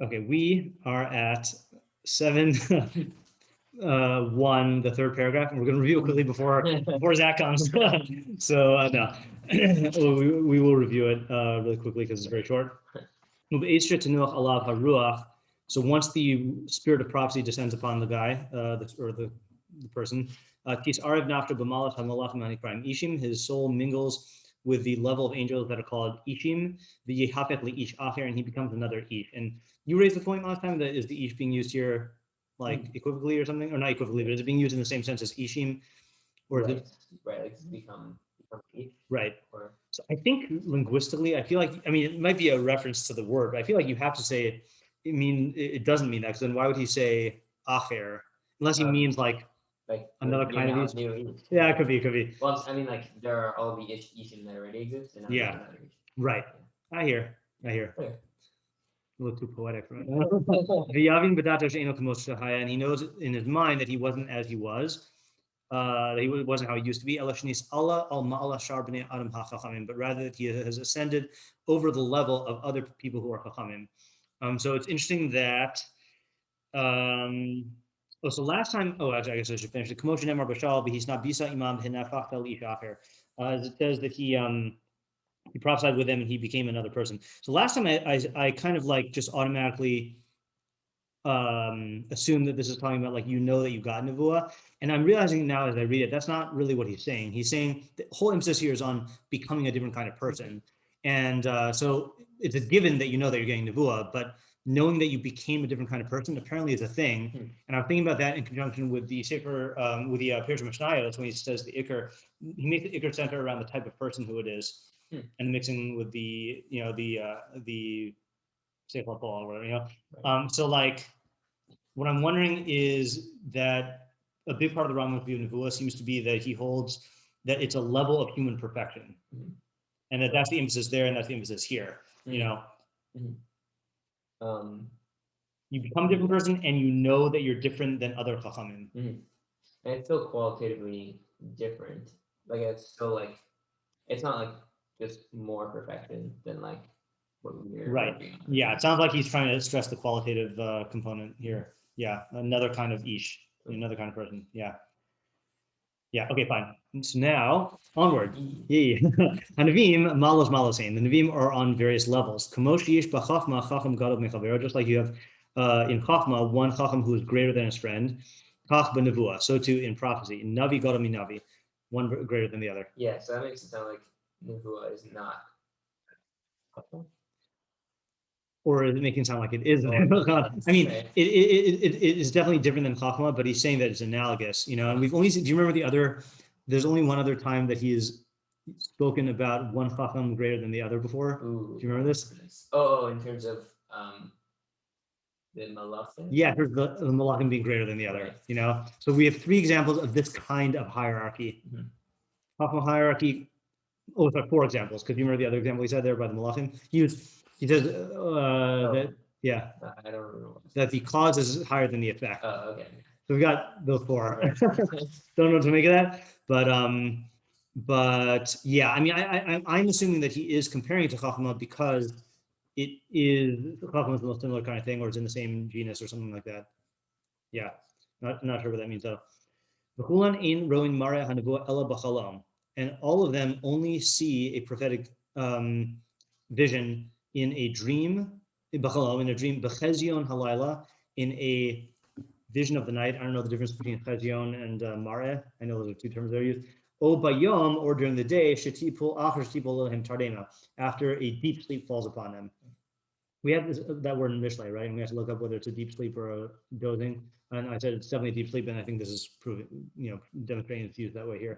Okay, we are at 7 1, the third paragraph, and we're going to review it quickly before Zach comes. So no, we will review it really quickly because it's very short. So once the spirit of prophecy descends upon the guy, the person, his soul mingles with the level of angels that are called ishim, the yehapet li-ish acher, and he becomes another ish. And you raised the point last time that is the ish being used here like equivocally or something, or not equivocally, but is it being used in the same sense as ishim, or right, is it right? Like it's become ish, right? Or so I think linguistically, I feel like, I mean, it might be a reference to the word, but I feel like you have to say it doesn't mean that, because then why would he say acher unless he means like another kind of ish? Yeah, it could be. Well, I mean, like there are all the ishim that already exist, and yeah, another ish. Right. Yeah. I hear. Okay. A little too poetic, right? And he knows in his mind that he wasn't as he was, that he wasn't how he used to be. But rather that he has ascended over the level of other people who are chachamim. So it's interesting that. So last time, actually, I guess I should finish it. As it says that he prophesied with them and he became another person. So last time I kind of like just automatically assume that this is talking about like, you know, that you got Nevuah. And I'm realizing now as I read it, that's not really what he's saying. He's saying the whole emphasis here is on becoming a different kind of person. And so it's a given that you know that you're getting Nevuah, but knowing that you became a different kind of person apparently is a thing. And I'm thinking about that in conjunction with the sefer, with the Peirush Mishnayos, when he says the ikkar, he makes the ikkar center around the type of person who it is, and mixing with the, you know, the sefer or whatever, you know. So like, what I'm wondering is that a big part of the Rambam view of Nevuah seems to be that he holds that it's a level of human perfection, and that's the emphasis there, and that's the emphasis here. You know, you become a different person, and you know that you're different than other chachamim. And it's still qualitatively different. Like it's still like, it's not like just more perfection than like what we're right. Yeah, it sounds like he's trying to stress the qualitative component here. Yeah, another kind of ish, another kind of person. Yeah. Okay, fine. So now onward. Hanavim malos malosein. The Navim are on various levels. Just like you have in Chachma one Chacham who is greater than his friend. Kach b'Nevuah. So too in prophecy. Navi gadol min navi. One greater than the other. Yeah, so that makes it sound like Nevuah is not. Or is it making it sound like it is? I mean, it is definitely different than Chachma, but he's saying that it's analogous, you know. And we've only seen, do you remember the other? There's only one other time that he has spoken about one Chacham greater than the other before. Do you remember this? Oh, in terms of the Malachim? Yeah, there's the Malachim being greater than the other, you know. So we have 3 examples of this kind of hierarchy. Chachma hierarchy. Oh, sorry, 4 examples. Because you remember the other example he said there by the Malachim? He says that, yeah, I don't remember. That the cause is higher than the effect. Oh, okay. So we got those 4. Don't know what to make of that, but yeah, I mean, I'm assuming that he is comparing it to Chachma because it is Chachma is the most similar kind of thing, or it's in the same genus or something like that. Yeah, not sure what that means though. And all of them only see a prophetic vision in a dream, in a dream, in a vision of the night. I don't know the difference between chezion and mareh. I know those are 2 terms that are used. O bayom, or during the day, after a deep sleep falls upon them. We have that word in Mishneh, right? And we have to look up whether it's a deep sleep or a dozing. And I said it's definitely a deep sleep, and I think this is proving, you know, demonstrating it's used that way here.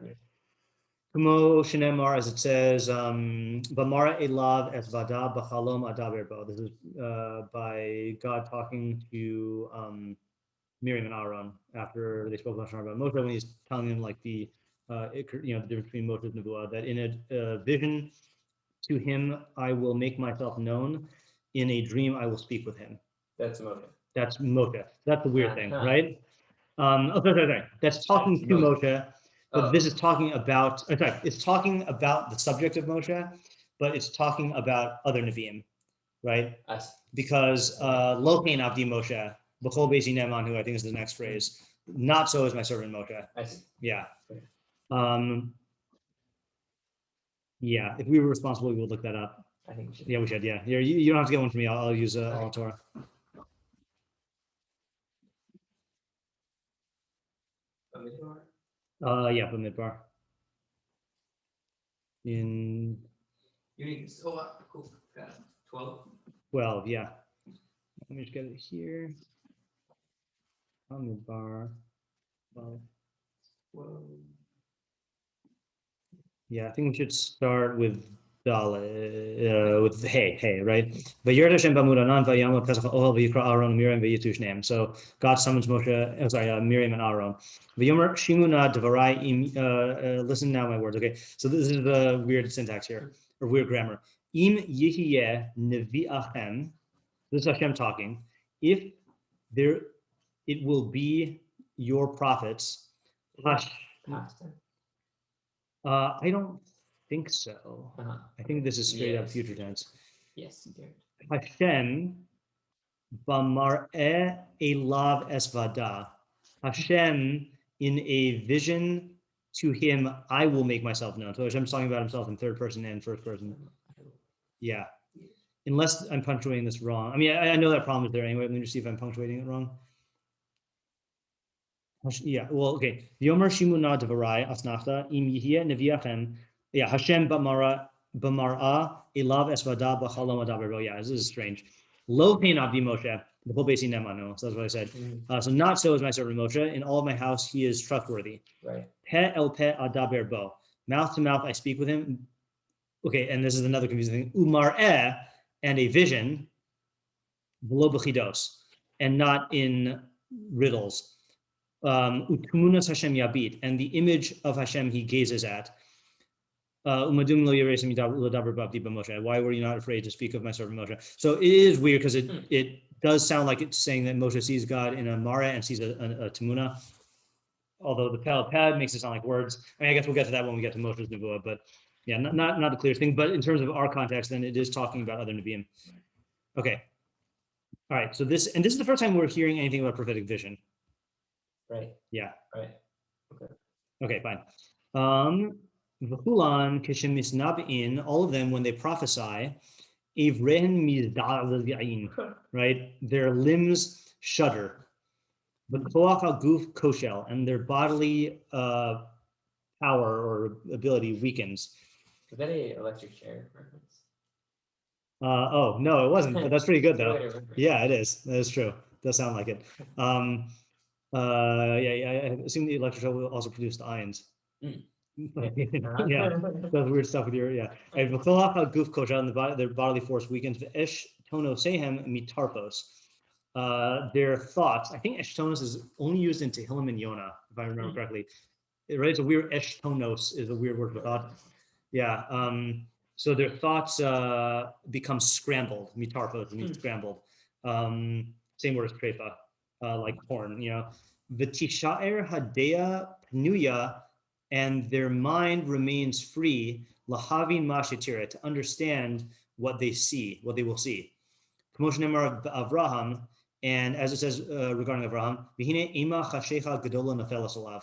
Kamo shenemar, as it says, Bamara elav es vada b'chalom adaber bo. This is by God talking to Miriam and Aaron after they spoke about Moshe, when he's telling them like the you know, the difference between Moshe and Nevuah, that in a vision to him I will make myself known, in a dream I will speak with him. That's Moshe. That's Moshe. That's the weird thing, right? Sorry. That's talking to Moshe, but this is talking about. Sorry, it's talking about the subject of Moshe, but it's talking about other Nevi'im. right? I see. Because lo kein avdi Moshe, b'chol beis neman, who I think is the next phrase. Not so is my servant Moshe. I see. Yeah. Okay. Yeah. If we were responsible, we would look that up. I think we should. Yeah, we should. Yeah. You don't have to get one from me. I'll use all Torah. Yeah, Bamidbar. In Cool. 12, yeah. Let me just get it here. Bamidbar. 12. Yeah, I think we should start with with hey, right? Vayirad Hashem b'amud anan vayamad pesach ohel v'yikra Aaron Miriam v'yitu shneim. So God summons Moshe, Miriam and Aaron. V'yomer shimuna devarai im. Listen now, my words. Okay, so this is the weird syntax here, or weird grammar. Im yihiyeh nevi'achem. This is Hashem talking. If there, it will be your prophets. I don't think so. I think this is straight up future tense. Yes, you did. Hashem b'mar'eh elav esvada. Hashem, in a vision to him, I will make myself known. So Hashem's talking about himself in third person and first person. Yeah. Unless I'm punctuating this wrong. I mean, I know that problem is there anyway. Let me just see if I'm punctuating it wrong. Yeah, well, okay. Yomer shimuna devarai asnachta im yihye neviachem. Yeah, Hashem b'mar'a elav esvada b'chalom adaber. Yeah, this is strange. Lo kein avdi Moshe, the whole basic nemano. So that's what I said. So not so is my servant Moshe. In all of my house, he is trustworthy. Right. Pe el pe adaber bo. Mouth to mouth, I speak with him. Okay, and this is another confusing thing. Umar'eh, and a vision, v'lo b'chidos, and not in riddles. Utumunas Hashem yabit, and the image of Hashem he gazes at. Why were you not afraid to speak of my servant Moshe? So it is weird because it does sound like it's saying that Moshe sees God in a mara and sees a tamuna. Although the pad makes it sound like words. I mean, I guess we'll get to that when we get to Moshe's nevuah, but yeah, not the clearest thing. But in terms of our context, then it is talking about other neviim. Okay. All right. So this is the first time we're hearing anything about prophetic vision. Right. Yeah. Right. Okay. Okay, fine. V'chulan kishem misnab'in, all of them when they prophesy, ivrehen mizda'in, right? Their limbs shudder. V'koach ha'guf koshel, and their bodily power or ability weakens. Is that a electric chair reference? Oh no, it wasn't. But that's pretty good though. Yeah, it is. That is true. Does sound like it. I assume the electric chair will also produce the ions. Yeah, that's weird stuff with your goof koshel, and their bodily force weakens. Esh tono sehem mitarpos. Their thoughts. I think eshtonos is only used in Tehillim and Yonah, if I remember correctly. Right, it's a weird eshtonos is a weird word for thought. Yeah. So their thoughts become scrambled. Mitarpos means scrambled. Same word as trefa, like corn. You know, v'tishaer hadea pnuya, and their mind remains free. Lahavin mashetira, to understand what they see, what they will see. Promotion of Avraham, and as it says regarding Avraham, V'hine ema chashecha gedola nefelas alav.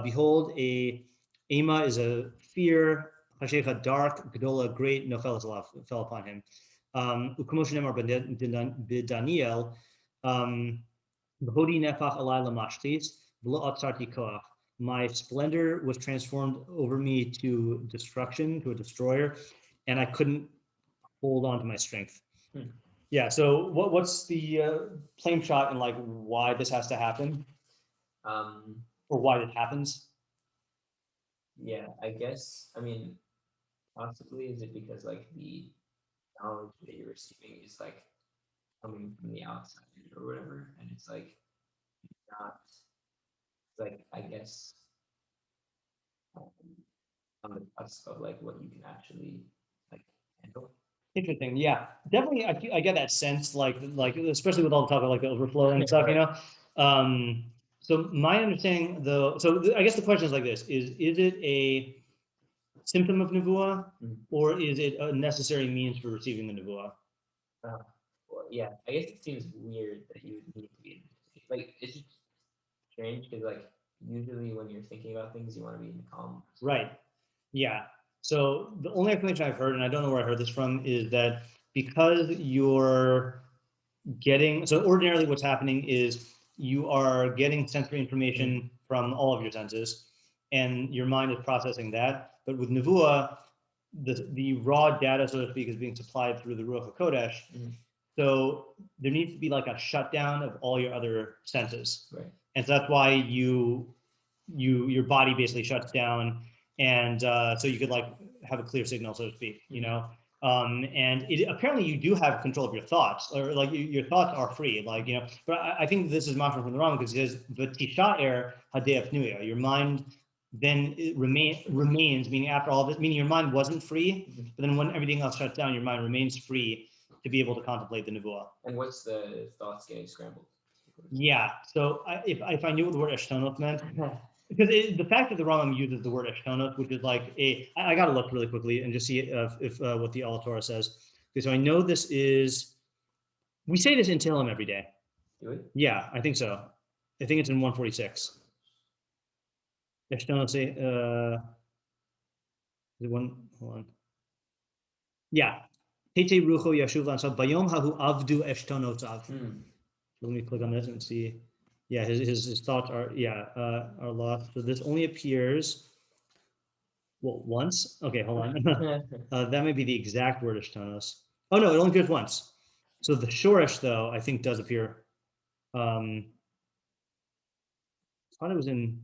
Behold, a ema is a fear, chashecha dark, gedola great, nefelas alav fell upon him. U'promotion b'Daniel, b'hodi nefach alai lamashtis v'lo atzarti koach. My splendor was transformed over me to destruction, to a destroyer, and I couldn't hold on to my strength. Yeah. So what's the plain shot and like why this has to happen, or why it happens? Yeah, I guess. I mean, possibly is it because like the knowledge that you're receiving is like coming from the outside or whatever, and it's like not. It's like I guess on the cusp of like what you can actually like handle. Interesting. Yeah, definitely. I get that sense, like especially with all the talk of like the overflow and stuff, you know. So my understanding, though, I guess the question is like this: is it a symptom of nevuah, or is it a necessary means for receiving the nevuah? Well, yeah, I guess it seems weird that you would need to be like it's just strange because like usually when you're thinking about things you want to be in calm. Right. Yeah. So the only explanation I've heard, and I don't know where I heard this from, is that because you're getting, so ordinarily what's happening is you are getting sensory information from all of your senses, and your mind is processing that. But with Nevuah, the raw data, so to speak, is being supplied through the Ruach HaKodesh. So there needs to be like a shutdown of all your other senses. Right. And so that's why your body basically shuts down, and so you could like have a clear signal, so to speak, you know. And apparently you do have control of your thoughts, or like your thoughts are free, like, you know. But I think this is mantra from the Rambam, because it says v'tishaer hadei pnuya, your mind then remains, meaning after all this, meaning your mind wasn't free, but then when everything else shuts down, your mind remains free to be able to contemplate the nevuah. And what's the thoughts getting scrambled? Yeah. So if I knew what the word eshtonot meant, because the fact that the Rambam uses the word eshtonot, which is like I got to look really quickly and just see if what the Torah says. Okay, so I know this is, we say this in Tehillim every day. Do we? Yeah, I think so. I think it's in 146. Eshtonot say, is it one? Hold on. Yeah. Tete rucho yashuv lansad bayom hahu avdu eshtonotzav. Let me click on this and see. Yeah, his thoughts are are lost. So this only appears once. Okay, hold on. That may be the exact word ishtanos. Oh no, it only appears once. So the shorish though, I think, does appear. I thought it was in.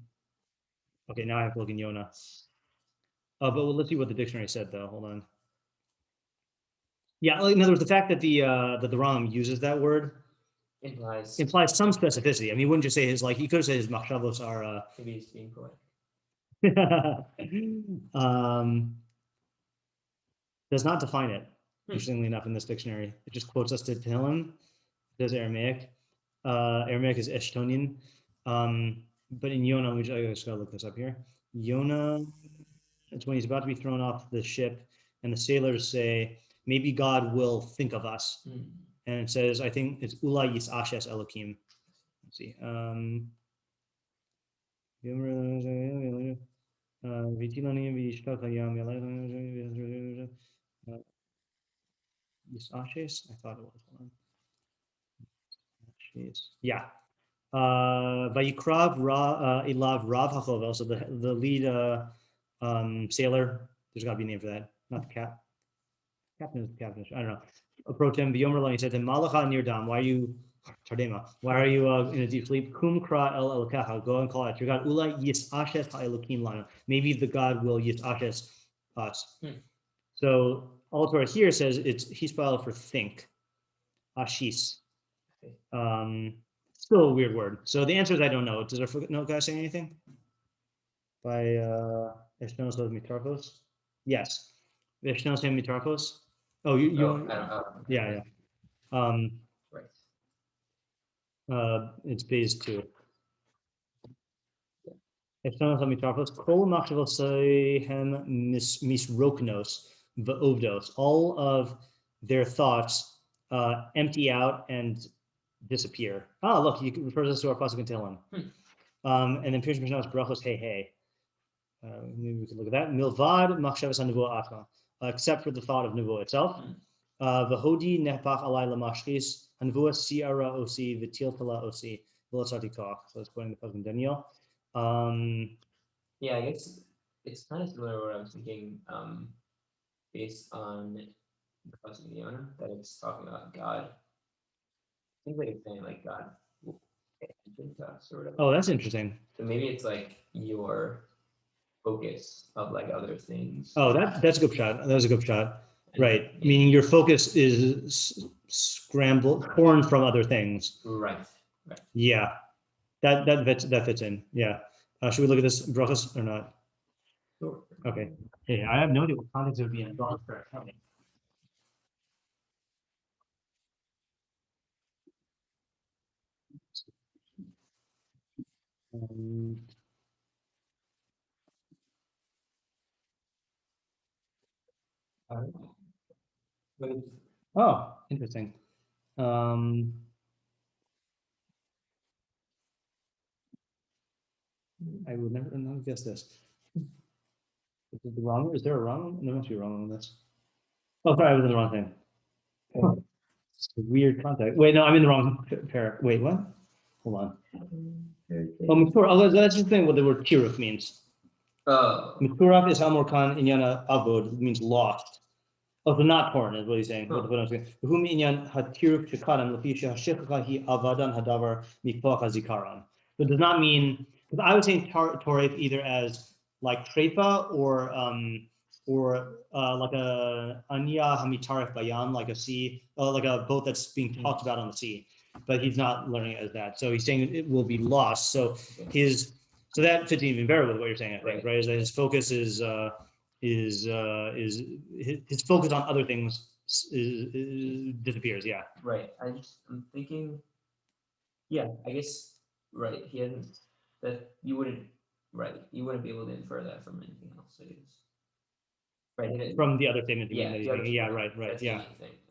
Okay, now I have to look in Yonah. But let's see what the dictionary said though. Hold on. Yeah, in other words, the fact that the Rambam uses that word implies some specificity. I mean, he wouldn't just say his, like, he could have said his machshavos are. Maybe he's being poetic. Does not define it, interestingly enough, in this dictionary. It just quotes us to Tehillim. It does Aramaic. Aramaic is Eshtonian. But in Yonah, I just gotta look this up here. Yonah, it's when he's about to be thrown off the ship, and the sailors say, maybe God will think of us. And it says, I think it's Ula Yisashes Elokim. Let's see. Yisashes? I thought it was one. Yeah. Vayikrav Elav Rav Hachovel. So the lead sailor, there's got to be a name for that. Not the captain is the captain. I don't know. Approach him. He said to him, Malacha Nirdam, why are you Tardema? Why are you in a deep sleep? Kum kra el elkacha. Go and call out your God. Ula yisashes ha'elokim lanu. Maybe the God will yisashes us. So Torah here says it's hispal for think. Ashis. Still a weird word. So the answer is I don't know. Does our footnote guy say anything? By Eshtonos Mitarchos? Yes. Eshtonos Mitarchos? Oh, you yeah. Right. It's base 2. Eshtonos Mitarchos. Kol machshavos sehem misroknos v'ovdos. All of their thoughts empty out and disappear. Look, you can refer this to our pasuk in Tehillim. And then Peirush Mishnah brachos hey. Maybe we could look at that. Milvad machshavas nevuah atma, except for the thought of nevuah itself. V'hodi nepach alai lamashchis nevuah siara osi v'til tala osi v'losati koch. So it's quoting the pasuk in Daniel. Yeah, I guess it's kind of similar to what I was thinking, based on the pasuk in Yonah, that it's talking about God. Seems like it's saying like God will pay attention to us or whatever. Oh, that's interesting. So maybe it's like your focus of like other things. Oh, that's a good shot. That was a good shot. Right. Yeah. Meaning your focus is scrambled, torn from other things. Right. Yeah. That fits in. Yeah. Should we look at this brachos or not? Sure. Okay. Hey, I have no idea what context it would be in brachos. Oh, Interesting. I would never guess this. Is it the wrong? Is there a wrong? There must be a wrong on this. Oh, sorry, I was in the wrong thing. It's a weird context. Wait, no, I'm in the wrong pair. Wait, what? Hold on. Oh, Mitzvah. Let's just think what the word tiruf means. Oh. Mitzvah is Hamorkan Inyana Avod, means lost. Oh, so not torn is what he's saying. What I'm saying. Whom Inyan Hatiruf Shekadam Lafisha Hashikha Hi Avadan Hadavar Mikvach Hazikaran. So it does not mean, because I would say torif either as like trefa or like a anya hamitarif bayan, like a sea, like a boat that's being talked about on the sea. But he's not learning it as that. So he's saying it will be lost. So so that fits even better with what you're saying, I think, right? Is that his focus is his focus on other things disappears. Yeah. Right. I'm thinking. Yeah, I guess. Right. He hadn't. That you wouldn't. Right. You wouldn't be able to infer that from anything else. I guess. Right. From the other statement. Yeah. Right. That's Yeah.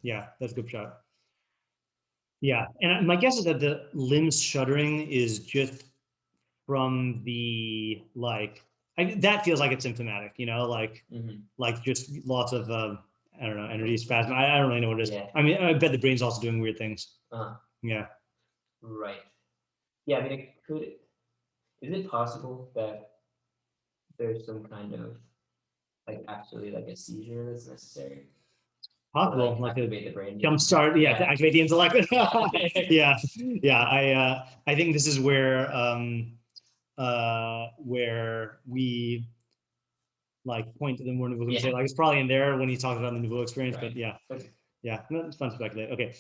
Yeah. That's a good shot. Yeah, and my guess is that the limbs shuddering is just from the that feels like it's symptomatic, like just lots of I don't know, energy spasm. I don't really know what it is. Yeah. I mean, I bet the brain's also doing weird things. Yeah. Right. Yeah, I mean, is it possible that there's some kind of actually a seizure that's necessary? Possible, to activate the brain. Jumpstart, to activate the intellect. Yeah. I think this is where we point to the more Nevuah, say it's probably in there when he talks about the Nevuah experience, but yeah. Okay. Yeah, it's fun to speculate. Okay.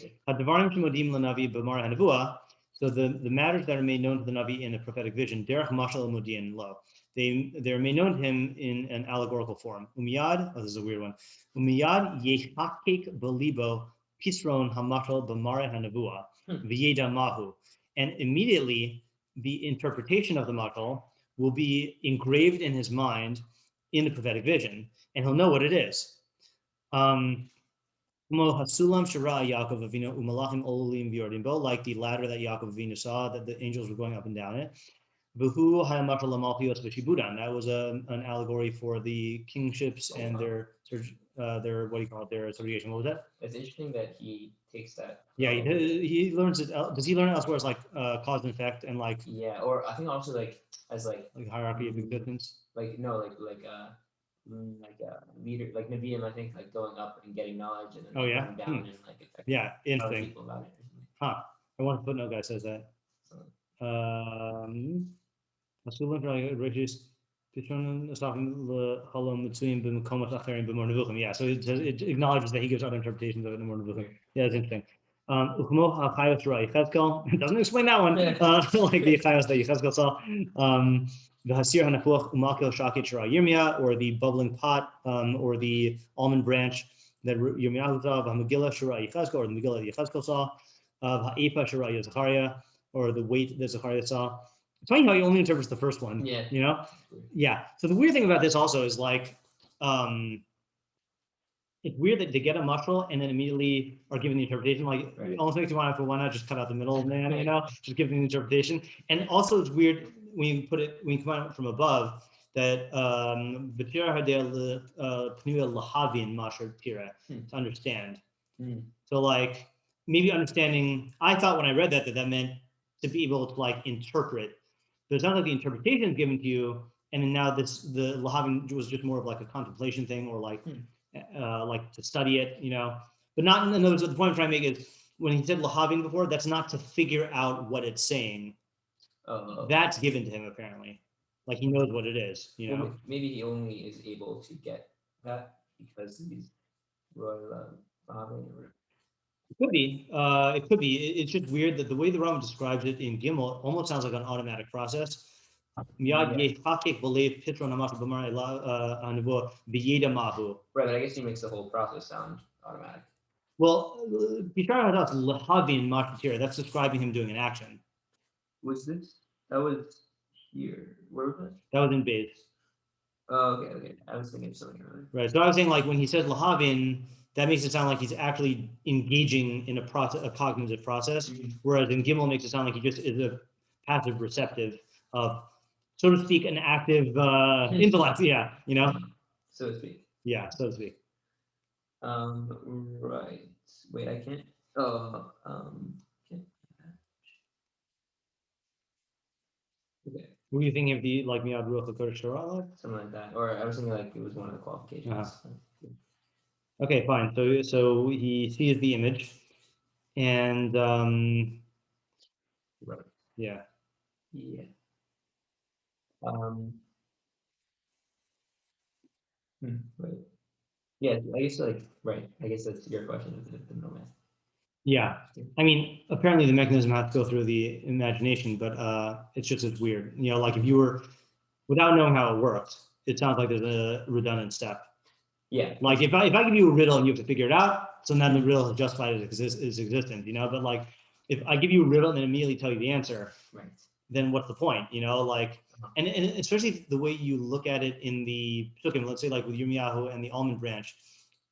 So the matters that are made known to the Navi in a prophetic vision, derech mashal modiin lo. They're made known to him in an allegorical form. Umiyad, this is a weird one. Umiyad yechakek belibo pisron hamashal b'mare hanevuah v'yeda mahu. And immediately the interpretation of the mashal will be engraved in his mind in the prophetic vision, and he'll know what it is. Like the ladder that Yaakov Avinu saw, that the angels were going up and down it. That was an allegory for the kingships and their what do you call it, their subjugation. What was that? It's interesting that he takes that. Yeah, he learns it. Does he learn it elsewhere as cause and effect and Yeah, or I think also as hierarchy of existence. Leader, like Nevi'im, I think, going up and getting knowledge and then going down and interesting. People about it. I want to footnote guy says that. Yeah, so it acknowledges that he gives other interpretations of it in more Nevuah. Yeah, that's interesting. It doesn't explain that one. Like the chayos that Yechezkel saw. The hasir hanapuach umakil shakit shara Yirmiyah, or the bubbling pot, or the almond branch that Yirmiyahu saw. V'hamegillah shara Yechezkel, or the Megillah that Yechezkel saw. Ha'efa shara Zechariah, or the weight that Zechariah saw. It's funny how he only interprets the first one. Yeah. Yeah. So the weird thing about this also is it's weird that they get a mashal and then immediately are given the interpretation. It almost makes you want to, why not just cut out the middle man, just give them the interpretation. And also it's weird when you come out from above that to understand. So maybe understanding, I thought when I read that meant to be able to interpret. But it sounds like the interpretation is given to you, and then now the lahavin was just more of a contemplation thing, or to study it, But not in other words, the point I'm trying to make is when he said lahavin before, that's not to figure out what it's saying. That's given to him apparently. He knows what it is, Well, maybe he only is able to get that because he's royal lahavin or. It could be. It's just weird that the way the Rambam describes it in Gimel almost sounds like an automatic process. Right, but I guess he makes the whole process sound automatic. Well, that's describing him doing an action. Was this? That was here. Where was that? That was in Beis. Oh, okay. I was thinking of something earlier. Right. So I was saying when he says lahavin, that makes it sound like he's actually engaging in a process, a cognitive process, whereas in Gimel makes it sound like he just is a passive receptive of, so to speak, an active intellect. Yeah, you know. So to speak. Yeah, so to speak. Right. Wait, I can't. Oh, can't. Okay. Were you thinking of the like Miyad Ruach HaKodesh Torah? Something like that. Or I was thinking like it was one of the qualifications. Okay, fine. So he sees the image, and Right. yeah. Yeah. Right. Yeah, I guess like right. I guess that's your question of the moment. Yeah. I mean, apparently the mechanism has to go through the imagination, but it's weird. You know, like if you were, without knowing how it works, it sounds like there's a redundant step. Yeah. Like if I give you a riddle and you have to figure it out, so then the riddle is justified its existence, you know. But like if I give you a riddle and then immediately tell you the answer, Right. then what's the point? You know, like and especially the way you look at it in the Sukkim, let's say like with Yirmiyahu and the almond branch,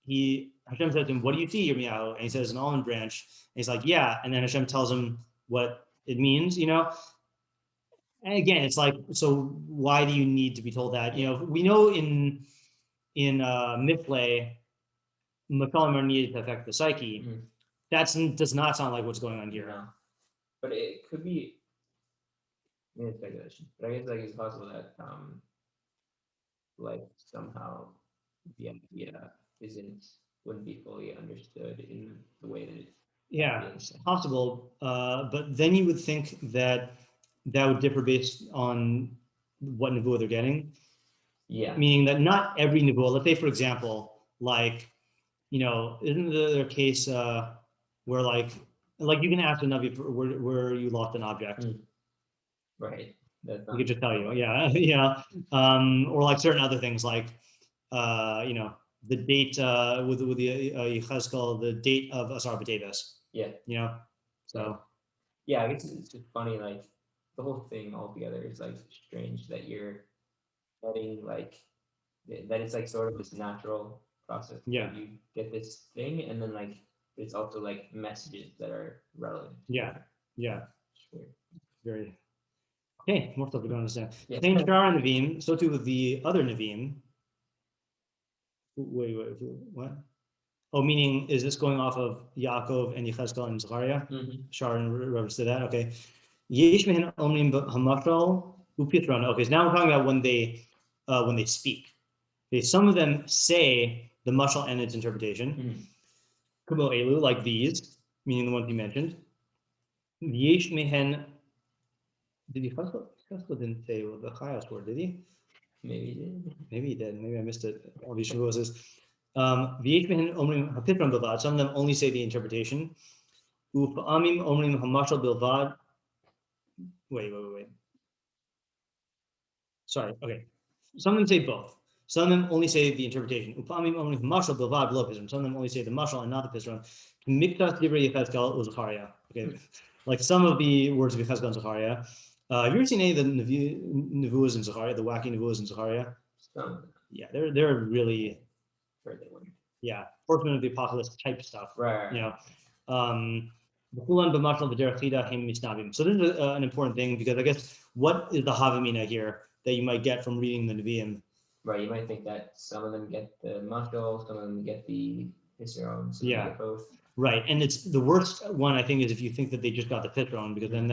Hashem says to him, "What do you see, Yirmiyahu?" And he says, "An almond branch." And he's like, "Yeah." And then Hashem tells him what it means, you know. And again, it's like, so why do you need to be told that? You know, we know in Miplay, Makalim are needed to affect the psyche. That does not sound like what's going on here. No. But it could be speculation. But I guess like it's possible that like somehow the idea wouldn't be fully understood in the way that it's it's possible. But then you would think that would differ based on what nevuah they're getting. Yeah. Meaning that not every nevuah, let's say for example, like, you know, isn't there a case where like you can ask a navi where you lost an object. Right. He could just tell you, yeah. Or like certain other things like, you know, the date with the Yechezkel, the date of Asar B'Teves. Yeah. You know, so. Yeah, I guess it's just funny, like the whole thing altogether is like strange that you're getting like that it's like sort of this natural process. Yeah. You get this thing, and then like it's also like messages that are relevant. Yeah. Yeah. Sure. Very. Okay, more stuff we don't understand. Yeah. Same Shar and Nevi'im, so too with the other Nevi'im. Wait, what? Oh, meaning is this going off of Yaakov and Yechezkel and Zechariah? Shar in reference to that. Okay. Yesh mehen omrim hamashal upitron. Okay, so now we're talking about when they speak. Okay, some of them say the mashal and its interpretation. Kubo elu, like these, meaning the ones you mentioned. Yesh mehen. Did Yechezkel didn't say the Chayos word, did he? Maybe he did. Maybe he did. Maybe I missed it. All these Shavuos. V'yesh mehen omrim hapitron bilvad. Some of them only say the interpretation. Upa'amim omrim hamashal bilvad. Wait. Sorry. Okay. Some of them say both. Some of them only say the interpretation. Upa'amim omrim hamashal bilvad below pisron. Some of them only say the mashal and not the pisron. Miktas divrei Yechezkel u'Zechariah. Okay. Like some of the words of Yechezkel and Zechariah. Have you ever seen any of the nevuas in Zechariah, the wacky nevuas in Zechariah? Yeah, they're really, horsemen of the apocalypse type stuff. Right. You know, so this is an important thing because I guess what is the havamina here that you might get from reading the Nevi'im? Right, you might think that some of them get the mashal, some of them get the Israel, some get both. Right, and it's the worst one I think is if you think that they just got the Pitron, because then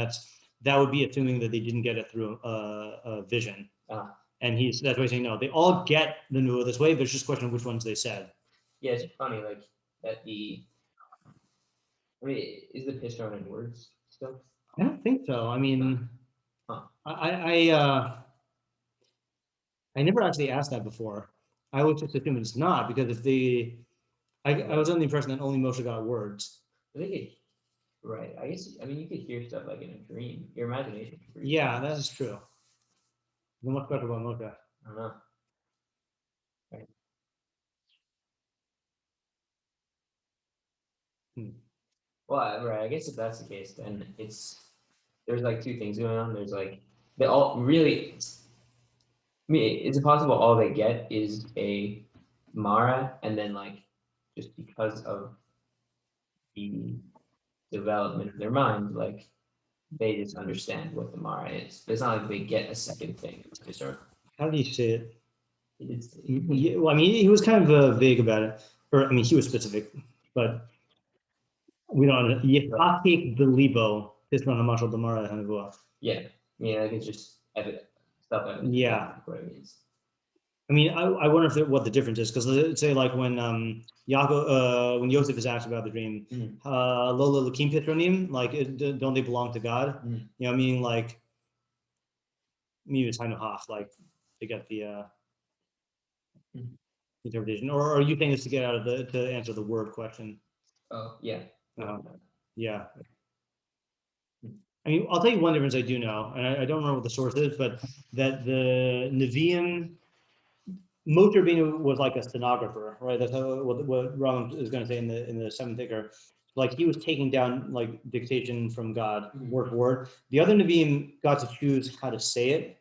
that would be assuming that they didn't get it through a vision. And that's why he's saying no, they all get the nevuah this way, but it's just a question of which ones they said. Yeah, it's funny, like that I mean, is the Pitron in words still? I don't think so. I mean, I never actually asked that before. I always just assume it's not, because if I was under the impression that only Moshe got words. Right. I guess, I mean, you could hear stuff like in a dream. Your imagination. Yeah, that is true. Then what's better about Moshe? I don't know. Right. Well, right. I guess if that's the case, then there's like two things going on. There's like they all really. I mean, is it possible all they get is a Mara and then like just because of the development of their mind, like they just understand what the Mara is. But it's not like they get a second thing until they start. How do you say it? He did say- Well, I mean, he was kind of vague about it, or I mean, he was specific, but we don't. Yefakik the libo. This one, Hamashal Damara Nevuah. Yeah, like it's just self-evident. Yeah. What it means. I mean, I wonder if what the difference is, because let's say like when when Yosef is asked about the dream, Lola Lakim Petronim, like don't they belong to God? You know, meaning like maybe it's kind of half, like to get the interpretation, or are you saying this to get out of to answer the word question? Oh yeah. Yeah. I mean, I'll tell you one difference I do know, and I don't remember what the source is, but that the Nevi'im, Moshe Rabbeinu was like a stenographer, right? That's what Rambam is going to say in the seventh ikkar. Like he was taking down like dictation from God, word for word. The other Nevi'im got to choose how to say it,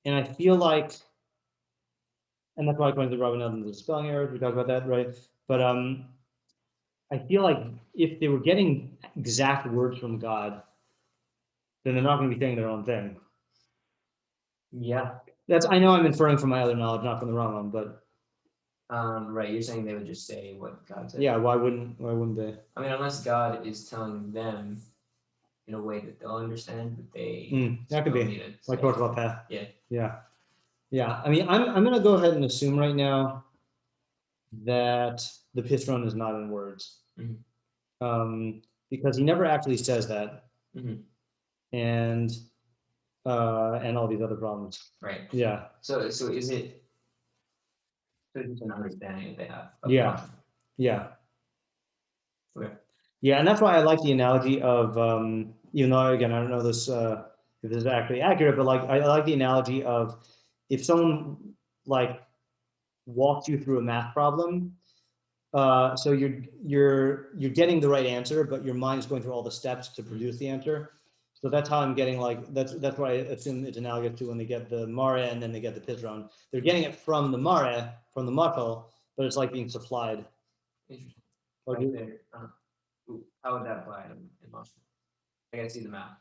and I feel like, and that's why I pointed to Rabbi Nelson, the spelling errors. We talked about that, right? But I feel like if they were getting exact words from God, then they're not going to be saying their own thing. Yeah. I know I'm inferring from my other knowledge, not from the Rambam, but right. You're saying they would just say what God said. yeah. Why wouldn't they? I mean, unless God is telling them in a way that they'll understand, but they that could be like talked about that. Yeah. I mean, I'm going to go ahead and assume right now that the Pithron is not in words, because he never actually says that, and all these other problems. Right. Yeah. So is it? So it's an understanding that they have. Yeah. Yeah. Okay. Yeah, and that's why I like the analogy of, even though again I don't know this if this is actually accurate, but like I like the analogy of if someone like walks you through a math problem, so you're getting the right answer, but your mind is going through all the steps to produce the answer. So that's how I'm getting like that's why I assume it's analogous to when they get the mare and then they get the pithron. They're getting it from the mare, from the mashal, but it's like being supplied. Interesting. Like how would that apply in Moshe? I gotta see the map.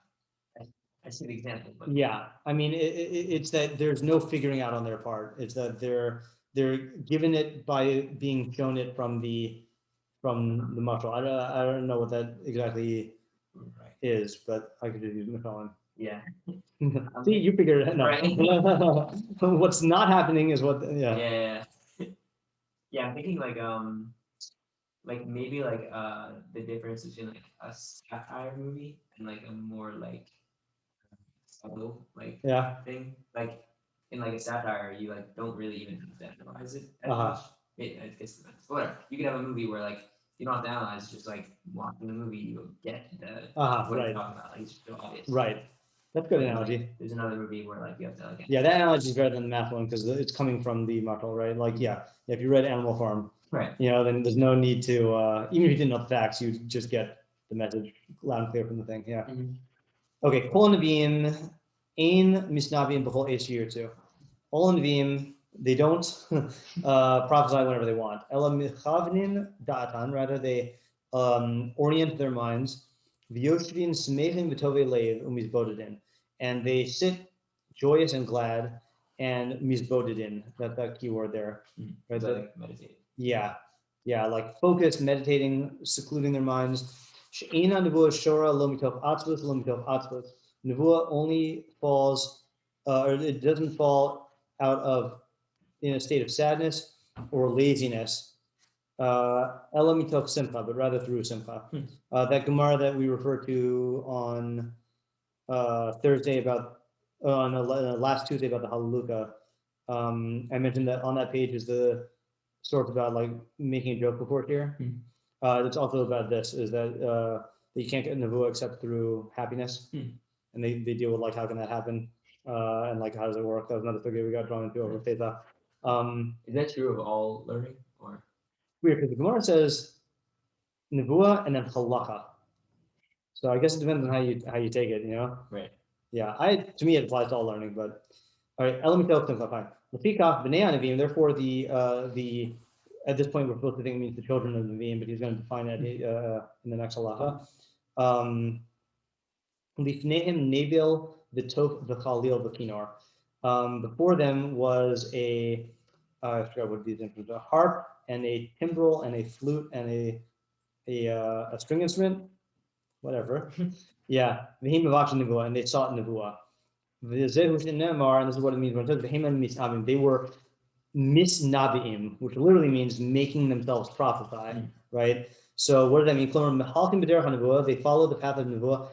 I see the example. But yeah, I mean it's that there's no figuring out on their part. It's that they're given it by being shown it from the mashal. I don't know what that exactly is, but I could just use McCollum. Yeah. See, you figured it out. Right. What's not happening is what. Yeah. Yeah, I'm thinking like maybe like the difference between like a satire movie and like a more like subtle like thing. Like in like a satire, you like don't really even have to analyze it as much. I guess whatever. You could have a movie where like you don't have to analyze, it's just like watching the movie, you get the what you're talking about. Like it's just so obvious. Right. That's a good analogy. Like, there's another movie where like you have to like. Yeah, that analogy is better than the math one because it's coming from the mashal, right? Like if you read Animal Farm, right? You know, then there's no need to even if you didn't know the facts, you just get the message loud and clear from the thing. Yeah. Okay. Kol Nevi'im ein misnabim b'chol eis shiur too. All Nevi'im, they don't prophesy whenever they want. Ela michavnin da'atan, rather they orient their minds. V'yoshvin smechin v'tovei leiv umizbodedin, and they sit joyous and glad and mizbodedin. That key word there. Right. Like meditate. Yeah, like focus, meditating, secluding their minds. She'ena nevuah shora lo mitov atzvus lo mitov atzvus. Nevuah only falls, or it doesn't fall out of in a state of sadness or laziness. Ela mitov simcha, but rather through simcha. That Gemara that we referred to on Thursday about on last Tuesday about the Hallelujah. I mentioned that on that page is the source about like making a joke before here. It's also about this is that you can't get nevuah except through happiness, and they deal with like how can that happen and like how does it work. That was another figure we got drawn into over Pesa. Is that true of all learning or weird? Because the Gemara says nevuah and then halacha. So I guess it depends on how you take it, you know. Right. Yeah. To me it applies to all learning, but all right. Elam fine. Therefore, the at this point we're supposed to think it means the children of the Nevi'im, but he's going to define it in the next halacha. Lifnehem Nebil v'Tov v'Chalil v'Kinor. Before them was I forgot what these instruments are, a harp and a timbrel and a flute and a string instrument, whatever. Yeah, v'him mavachin nevuah, and they sought nevuah. V'zehu shenemar, and this is what it means when it says v'him misnabim. They were misnabiim, which literally means making themselves prophesy, right? So what does that mean? They follow the path of nevuah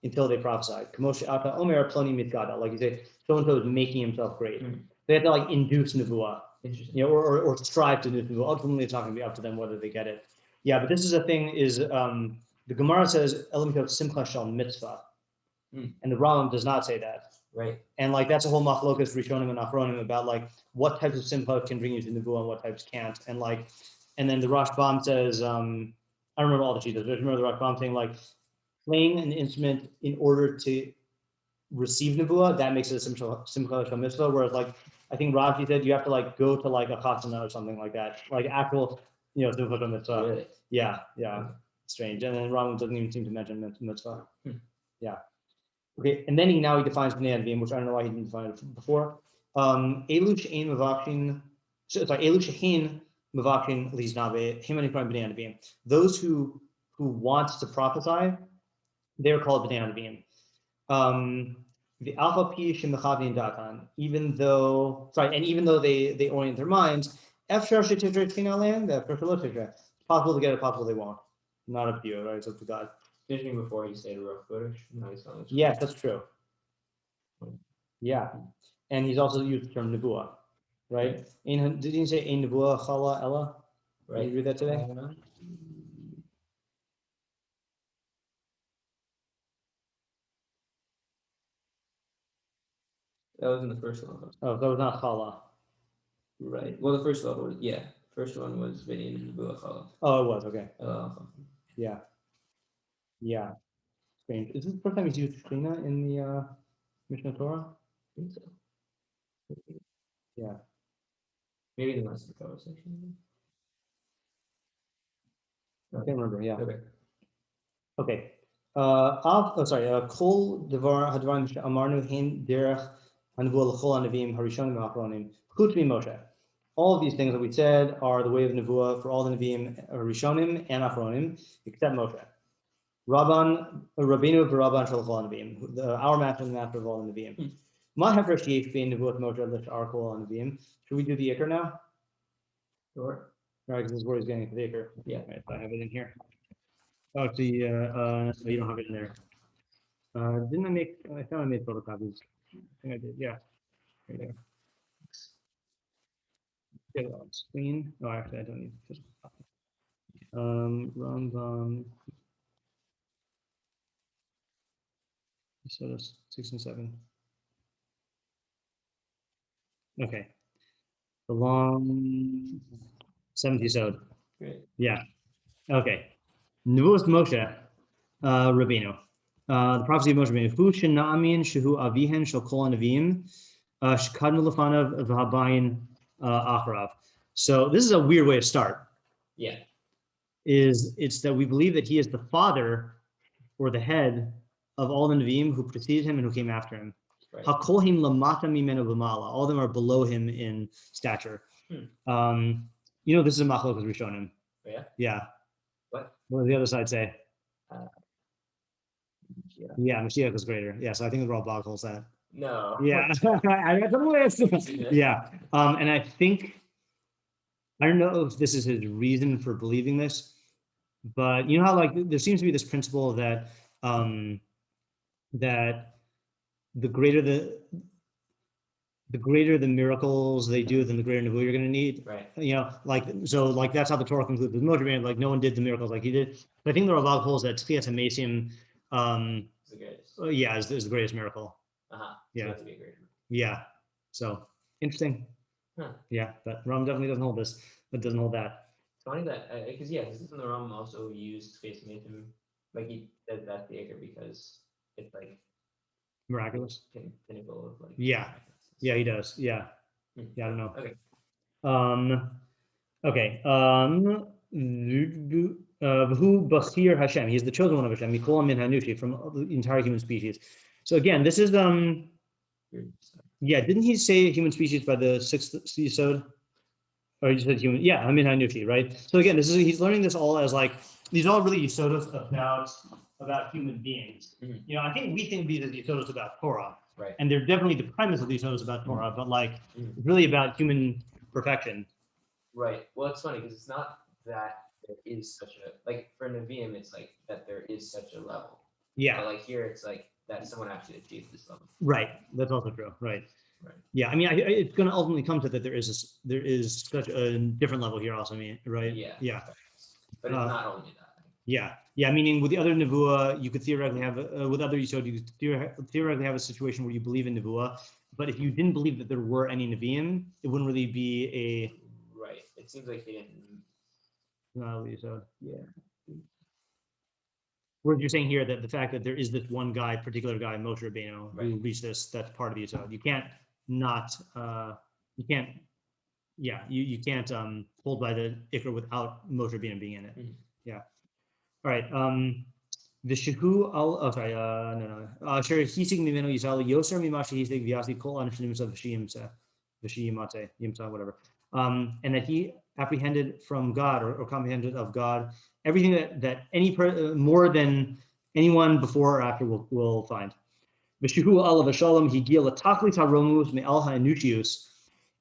until they prophesied. Like you say, so and so is making himself great. They have to like induce nevuah, or strive to induce nevuah. Ultimately, it's not going to be up to them whether they get it. Yeah, but this is a thing. The Gemara says Elamikot Simcha Shal Mitzvah, and the Rambam does not say that. Right. And like that's a whole machlokas Rishonim and Achronim about like what types of simcha can bring you to nevuah and what types can't. And then the Rashbam says, I don't remember all the cheetos, but I remember the Rashbam saying like playing an instrument in order to receive nevuah, that makes it a simcha shal mitzvah. Whereas like I think Rashi said you have to like go to like a chasana or something like that, like actual, simcha shal mitzvah. Really? Yeah. Strange. And then Rambam doesn't even seem to mention mitzvah. Yeah. Okay, and then he defines bnei neviim, which I don't know why he didn't define it before. Elu she'ein mavachin, elu she'ein mavachin liznabe him and bnei neviim. Those who want to prophesy, they're called bnei neviim. The alpha p shemechavin datan. Even though they orient their minds, efshar she'titre tina land, efshar shelo titre. It's possible to get it, possible they won't. Not up to you, right? It's up to God. Finishing before you say Peirush. Yes, that's true. Yeah, and he's also used the term nevuah, right? Did he say ein nevuah chala ella? Right. Did you read that today? That was in the first one. Oh, that was not chala. Right. Well, the first level, yeah. First one was ein nevuah chala. Oh, it was okay. Yeah. Strange. Is this the first time he's used Shekhinah in the Mishneh Torah? I think so. Yeah. Maybe the last section. I can't remember. Yeah. Okay. Kol devar hadvarim amarnu hein derech hanevuah l'chol hanevim harishonim v'achronim chutz Moshe. All of these things that we said are the way of nevuah for all the neviim, harishonim and achronim, except Moshe. Rabban Rabbeinu v'Rabban shel l'chol hanevim. Our master and the master of all the neviim. Ma hefresh yesh bein nevuah Moshe l'shar kol hanevim. Should we do the ikkar now? Sure. All right, because this is where he's getting to the ikkar. Yeah. Right, so I have it in here. Oh, so you don't have it in there. Didn't I thought I made photocopies. I think I did, yeah. Right there. Get it on screen. Oh, actually, I don't need physical copy. Rambam. So that's 6 and 7. Okay. The long 70 Yesodei. Great. Yeah. Okay. Nevuas Moshe Rabbeinu. The prophecy of Moshe Rabbeinu. Hu shena'amin shehu avihen shel kol hanavim shekadmu lefanav v'habayin acharav. So this is a weird way to start. Yeah. It's that we believe that he is the father or the head of all the Nevi'im who preceded him and who came after him. Right. Hakolhim lamata mimenu v'mala. All of them are below him in stature. This is a machlokas rishonim. Yeah. Yeah. What does the other side say? Yeah, Mashiach is greater. Yeah, so I think the Rav Bach holds that. No. Yeah, I got the list. Yeah, and I think, I don't know if this is his reason for believing this, but you know how like there seems to be this principle that that the greater the miracles they do, then the greater nevuah you're going to need. Right. Like that's how the Torah concludes with Moshe Rabbeinu. Like no one did the miracles like he did. But I think the Rav Bach holds that Tchias HaMesim, It's the greatest. is the greatest miracle. Yeah. So Yeah. So interesting. Huh. Yeah, but Ram definitely doesn't hold this, but doesn't hold that. It's funny that because isn't the Rambam also used face him, like he said that's the ikkar because it's like Miraculous. Pinnacle of like. Yeah. Yeah, he does. Yeah. Yeah, I don't know. Okay. Okay. Who Bachir Hashem? He is the chosen one of Hashem. Mikol min Hanushi, from the entire human species. So again, this is yeah. Didn't he say human species by the 6th Yesod? Or he just said human? Yeah, I mean Hanushi, right? So again, he's learning this all as like these are all really Yesodos about human beings. Mhm. I think we think these as Yesodos about Torah, Right. and they're definitely the premise of these Yesodos about Torah, but like Mhm. it's really about human perfection. Right. Well, it's funny because it's not that there is such a, like for Nevi'im, it's like that there is such a level. Yeah. But like here, it's like that someone actually achieved this level. Right. That's also true. Right. Right. Yeah. I mean, it's going to ultimately come to that there is such a different level here also. I mean, right. Yeah. Yeah. But it's not only that. Yeah. Yeah. Meaning with the other Nevuah, you could theoretically have, with other Yesod, you could theoretically have a situation where you believe in Nevuah, but if you didn't believe that there were any Nevi'im, it wouldn't really be a. Right. It seems like he didn't. No, Yesod. Yeah. Whereas you're saying here that the fact that there is this one guy, particular guy, Moshe Rabbeinu, Right. who reached this, that's part of the Yesod. You can't not, you can't, yeah, you can't hold by the ikkar without Moshe Rabbeinu being in it. Mhm. Yeah. All right. The shehu al, oh sorry, no. Sure, hisig mimeno yisrael yoser mimashi hisig vyasi kol anashim of v'shiyimate, yimsa, whatever. And that he apprehended from God or comprehended of God everything that any more than anyone before or after will find. V'shehu alav v'shalom higia l'taklit haromus me'al ha'enuchius,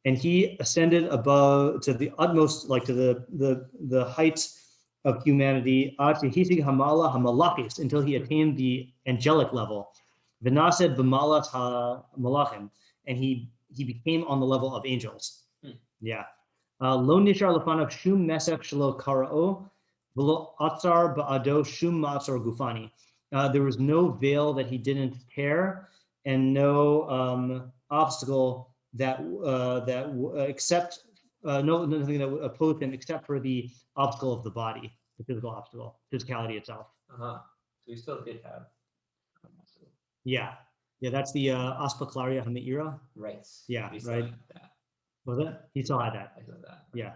and he ascended above to the utmost, like to the heights of humanity, until he attained the angelic level. V'nased b'malat ha'malachim, and he became on the level of angels. Yeah. Lo nishar lefanav shum mesech shelo kara'o, v'lo atzar ba'ado shum ma'atzar gufani. There was no veil that he didn't tear, and no obstacle except nothing that would oppose him except for the obstacle of the body, the physical obstacle, physicality itself. So he still did have. Yeah, that's the Aspaklaria Hamira. Right. Yeah, He right. That. Was it? He still had that. I saw that. Yeah.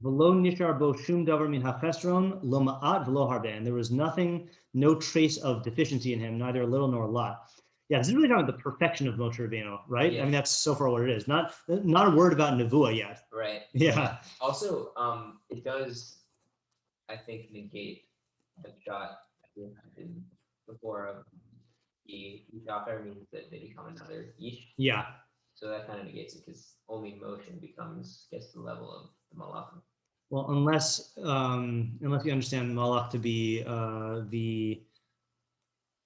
V'lo nishar bo shum davar min hachesron lo ma'at v'lo harbe, and there was nothing, no trace of deficiency in him, neither a little nor a lot. Yeah, this is really talking about the perfection of Moshe Rabbeinu, right? Yeah. I mean, that's so far what it is. Not a word about Nevuah yet. Right. Yeah. Also, it does, I think, negate the shot before of the ikkar means that they become another ish. Yeah. So that kind of negates it because only motion gets to the level of the malachim. Well, unless you understand malach to be the.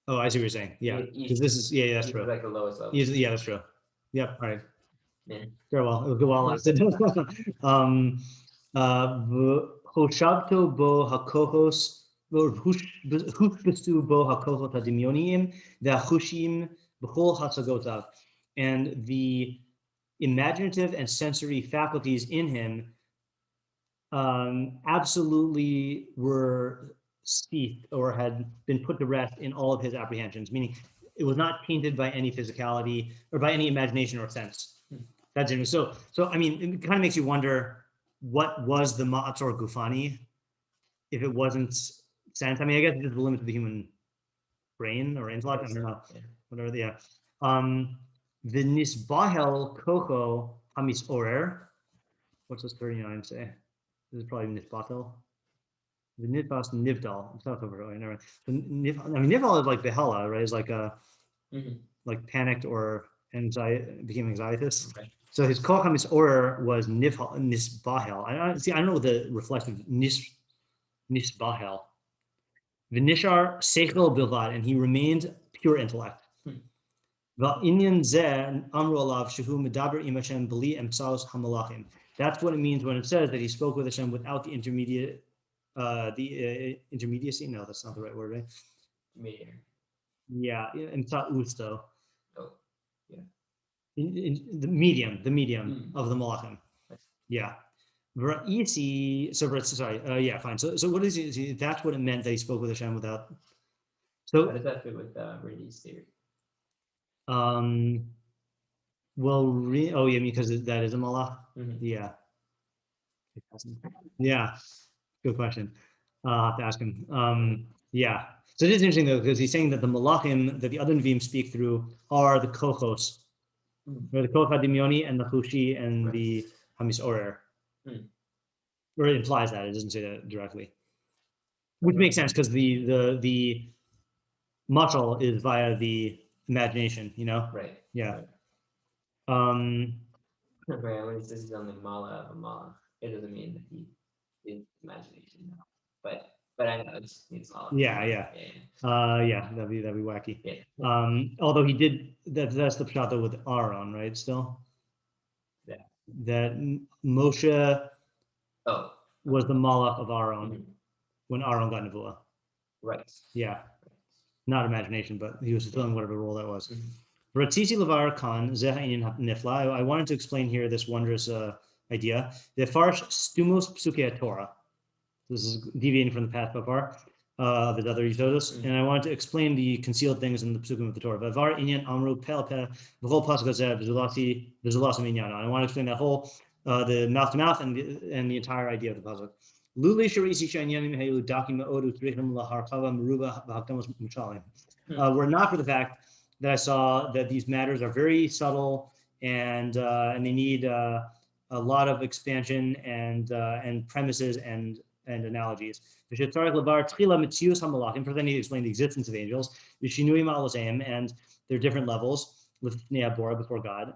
Oh, I see what you're saying. Yeah, because this is that's true. Like the lowest level. Yeah, that's true. Yep. All right. Yeah. Very well. It was good while it lasted. Hoshabto bo hakohos, hushbestu bo hakohot hadimyoniim, ve'achushim b'chol hasagotav, and the imaginative and sensory faculties in him absolutely were steeped or had been put to rest in all of his apprehensions, meaning it was not tainted by any physicality or by any imagination or sense. That's interesting. So I mean, it kind of makes you wonder what was the ma'atzor gufani if it wasn't sense. I mean, I guess it's just the limit of the human brain or intellect. I don't know, whatever. Yeah. The nisbahel koko hamis orer. What's this 39 say? This is probably nisbatel. The nifas nivdal. It's not over. Never. I mean, nivdal is like behala, right? It's like like panicked or became anxietous. Okay. So his kol hamis orer was nisbahel. I don't know what the reflective nisbahel. V'nishar seichel bilvad, and he remained pure intellect. V'inyan zeh amru alav shehu medaber im Hashem b'li emsaos hamalachim. That's what it means when it says that he spoke with Hashem without the intermediacy. No, that's not the right word, right? Mediator. Yeah, emsaus though. Oh, yeah. In the medium of the malachim. Yeah. Sorry. Yeah, fine. So what is it? That's what it meant that he spoke with Hashem without. So how does that fit with Randy's theory? Well, because that is a malach. Yeah. Yeah, good question. I'll have to ask him. Yeah. So it is interesting though, because he's saying that the malachim that the other neviim speak through are the kochos, or the koch hadimioni and the chushi and the hamisorer. Or it implies that, it doesn't say that directly. Which makes sense because the mashal is via the imagination, you know? Right. Yeah. Right. Right. When he says he's on the mala of a malach, it doesn't mean that he is imagination. No. But I know it's all. Yeah. Yeah, that'd be wacky. Yeah. Although he did that's the pshat though with Aaron, right? Still. Yeah. That Moshe was the malach of Aaron when Aaron got Nevuah. Right. Yeah. Not imagination, but he was fulfilling whatever role that was. Ratisi levar kan zeh inyan nifla. I wanted to explain here this wondrous idea. The farsh stumos psukei Torah. This is deviating from the path so far of his other Yesodis, and I wanted to explain the concealed things in the psukim of the Torah. Vavar inyan amru pel pe the whole pasuk zeh v'zulasi minyan. I want to explain that whole the mouth to mouth and the entire idea of the pasuk. Luli sharisi shanyanim hayu dakim odu tzrichim laharkava meruba v'hakdamos mushalim. Were not for the fact that I saw that these matters are very subtle and they need a lot of expansion and premises and analogies. First, I need to explain the existence of angels, and their different levels before God.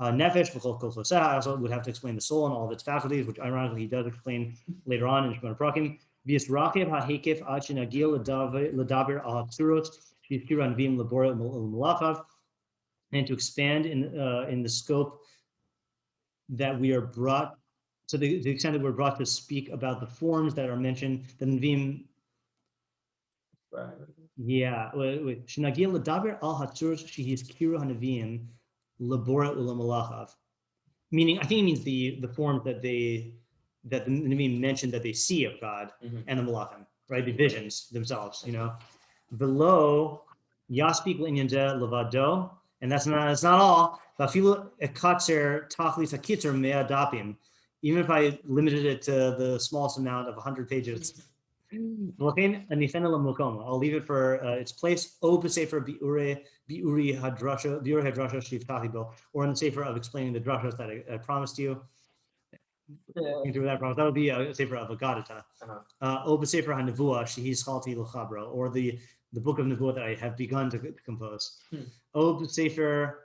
Nefesh, I also would have to explain the soul and all of its faculties, which ironically he does explain later on in Shemona Prakim. And to expand in the scope that we are brought, to the extent that we're brought to speak about the forms that are mentioned, the Nevi'im. Yeah, Shenagil l'daber al hatzuros shehis kiru hanevim labora ulamalachav. Meaning, I think it means the forms that the Nevi'im mentioned that they see of God and the malachim, right? The visions themselves, you know. Below yaspik l'inyan zeh levado, and that's not all. Vafilu ekatzer tachlis hakitzer mea dapim. Even if I limited it to the smallest amount of 100 pages. I'll leave it for its place. Or in the sefer of explaining the drashos that I promised you. That would be a sefer of Agadata. Sefer HaNevuah Shehis Chalti L'Chabro, or the book of Nevuah that I have begun to compose. Sefer.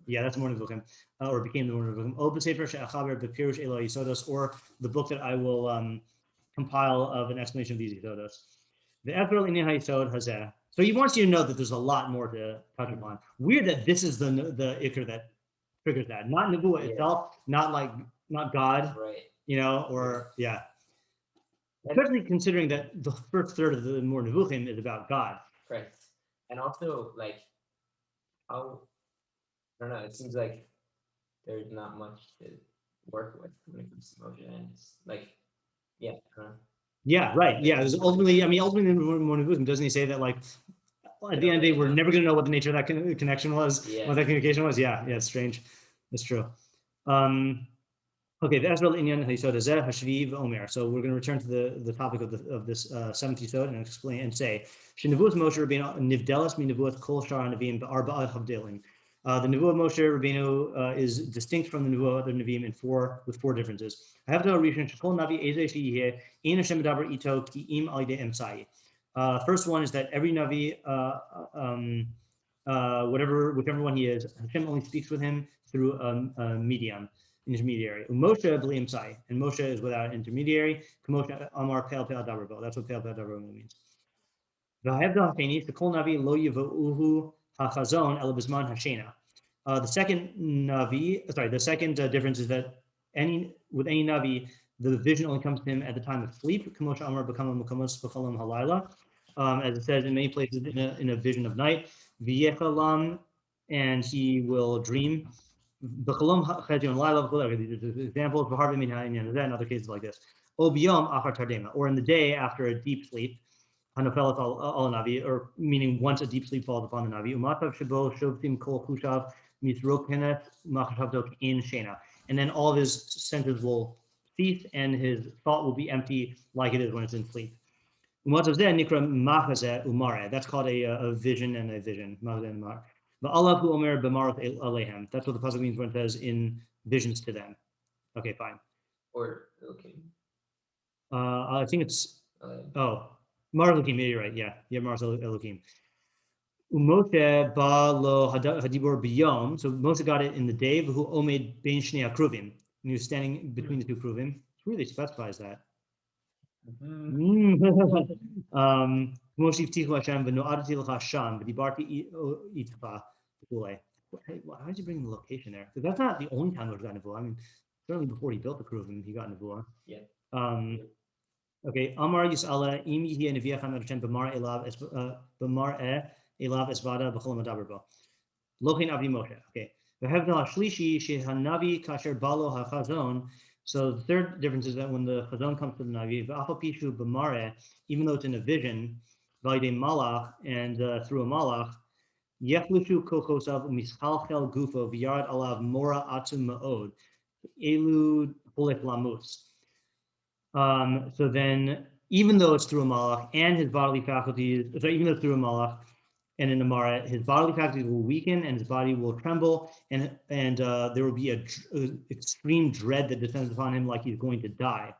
Yeah, that's more Nevuchim, or became the more Nevuchim. Sefer She'achaber B'Peirush Elo Yesodos, or the book that I will compile of an explanation of these Yesodos. The Ephel Inyan HaYesod Hazeh. So he wants you to know that there's a lot more to touch upon. Weird that this is the ikkar that triggers that, not Nevuah itself, not God, right? You know, or yeah. Especially considering that the first third of the more Nevuchim is about God. Right. And also, like, how, I don't know, it seems like there's not much to work with when it comes to Moshe, and it's like, yeah. Yeah, right. Yeah, ultimately, ultimately, more Nevuchim, doesn't he say that, like, at the end of the day, we're never going to know what the nature of that connection was, what that communication was? Yeah, it's strange. That's true. Okay, the Ezra Inyan Yesod Hazeh Hashviv Omer. So we're going to return to the topic of this seventh Yesod and explain and say Shenevuah Moshe Rabbeinu Nivdelas Mi Nevuah Kol Shar Hanavim Ba'arba Havdelim. The Nevuah Moshe Rabbeinu is distinct from the Nevuah of the Nevi'im with four differences. I have to Rishon Shekol Navi Ezeh Sheyeh Ein Hashem Medaber Ito Ki Im Al Yidei Emsai. First one is that every Navi, whichever one he is, Hashem only speaks with him through a medium. Intermediary. Moshe b'li imsai, and Moshe is without intermediary. Moshe amar pel dabrabo. That's what pel dabrabo means. The second difference is that with any navi, the vision only comes to him at the time of sleep. As it says in many places in a vision of night, and he will dream. Examples in other cases like this. Or in the day after a deep sleep, or meaning once a deep sleep falls upon the Navi. and then all of his senses will cease, and his thought will be empty, like it is when it's in sleep. That's called a vision and a vision. That's what the pasuk means when it says in visions to them. Okay, fine. Or okay. I think it's Mars Elohim. Yeah, you're right. Yeah, Mars Elohim. Moshe ba lo hadibur biyom. So Moshe got it in the day. Who omed bein shnei kruvim. And he was standing between the two kruvim. It really specifies that. Moshe v'tichu Hashem v'no'adati l'cha Hashem v'dibarti itcha. How did you bring the location there? Because that's not the only time Moshe got nevuah. I mean, certainly before he built the kruvim, he got nevuah. Yeah. Okay. Amar Yisala im yihye neviach Hashem b'mar elav elav esvada b'chol madaber bo. Lochein avi Moshe. Okay. V'hevdal hashlishi shehanavi kasher balo hachazon. So the third difference is that when the chazon comes to the navi, v'afal pishu b'mare, even though it's in a vision, v'alidei malach, and through a malach, yechlushu kochosav u'mischalchel gufo v'yard alav mora atum ma'od elu polek lamus. So then, even though it's through a malach and his bodily faculties, so even though it's through a malach and in a mara, his bodily faculties will weaken and his body will tremble, and there will be a extreme dread that descends upon him, like he's going to die.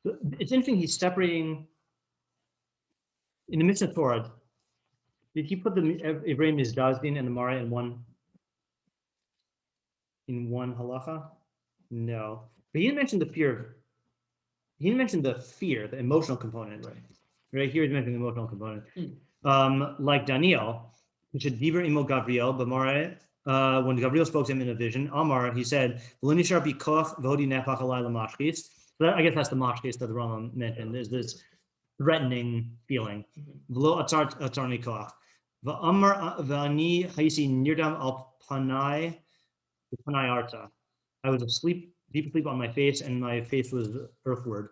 So it's interesting. He's separating in the Mishneh Torah. Did he put the Ibrahim Mizdazdin and the mara in one halacha? No, but he didn't mention the fear. He didn't mention the fear, the emotional component. Right here, he's mentioning the emotional component. Like Daniel, which is Diver Imo Gabriel, Bamare, when Gabriel spoke to him in a vision, Amar, he said, so I guess that's the mashkis that the Rambam mentioned. There's this threatening feeling. I was asleep, deep asleep on my face, and my face was earthward.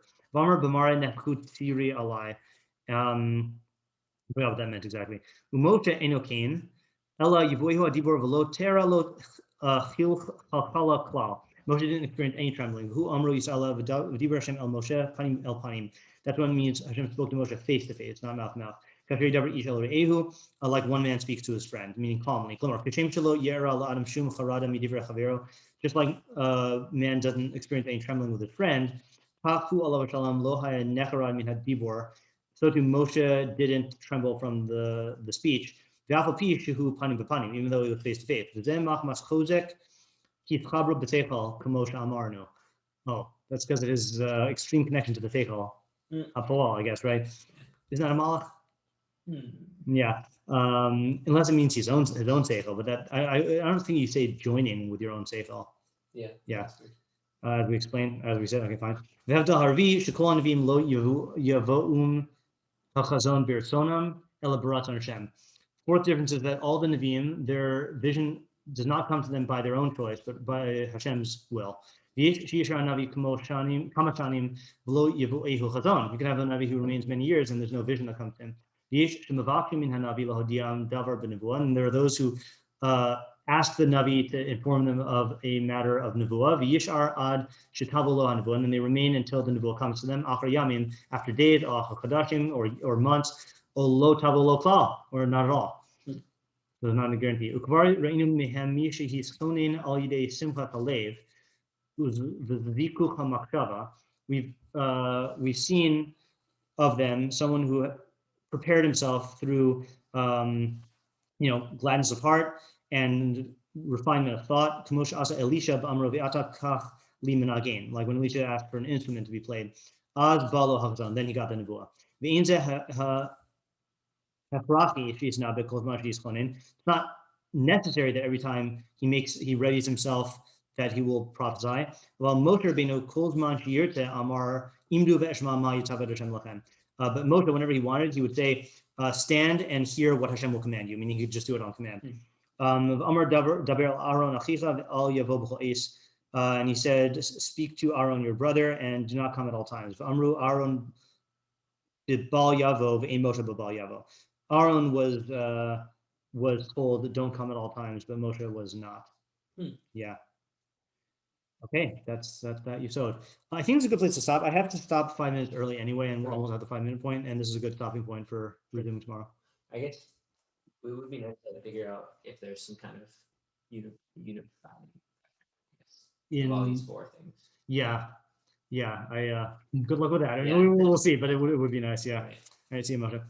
I forgot what that meant exactly. Moshe didn't experience any trembling. That's what it means Hashem spoke to Moshe face to face, not mouth to mouth. Like one man speaks to his friend, meaning calmly. Just like man doesn't experience any trembling with his friend, so too Moshe didn't tremble from the speech, even though he was face to face. Oh, that's because of his extreme connection to the seichel. I guess, right? Isn't that a malach? Yeah. Unless it means his own seichel, but that I don't think you say joining with your own seichel. Yeah. As we explained, as we said, okay, fine. Fourth difference is that all the Nevi'im, their vision does not come to them by their own choice, but by Hashem's will. You can have a Navi who remains many years and there's no vision that comes to him. And there are those who ask the Navi to inform them of a matter of Nevuah, and then they remain until the Nevuah comes to them, after days, or months, or not at all. So there's not a guarantee. We've seen of them someone who prepared himself through gladness of heart and refinement of thought. Like when Elisha asked for an instrument to be played, then he got the nevuah. It's not necessary that every time he readies himself that he will prophesy. But Moshe, whenever he wanted, he would say, stand and hear what Hashem will command you, meaning he could just do it on command. And he said, speak to Aaron, your brother, and do not come at all times. Aaron was told that don't come at all times, but Moshe was not. Yeah. Okay, that's that Yesod. I think it's a good place to stop. I have to stop 5 minutes early anyway, and we're almost at the 5 minute point, and this is a good stopping point for resuming tomorrow. I guess it would be nice to figure out if there's some kind of unifying of all these In four things. yeah, I good luck with that. I mean, Yeah. we'll see, but it would be nice. Yeah. Right. All right, see you, Moshe.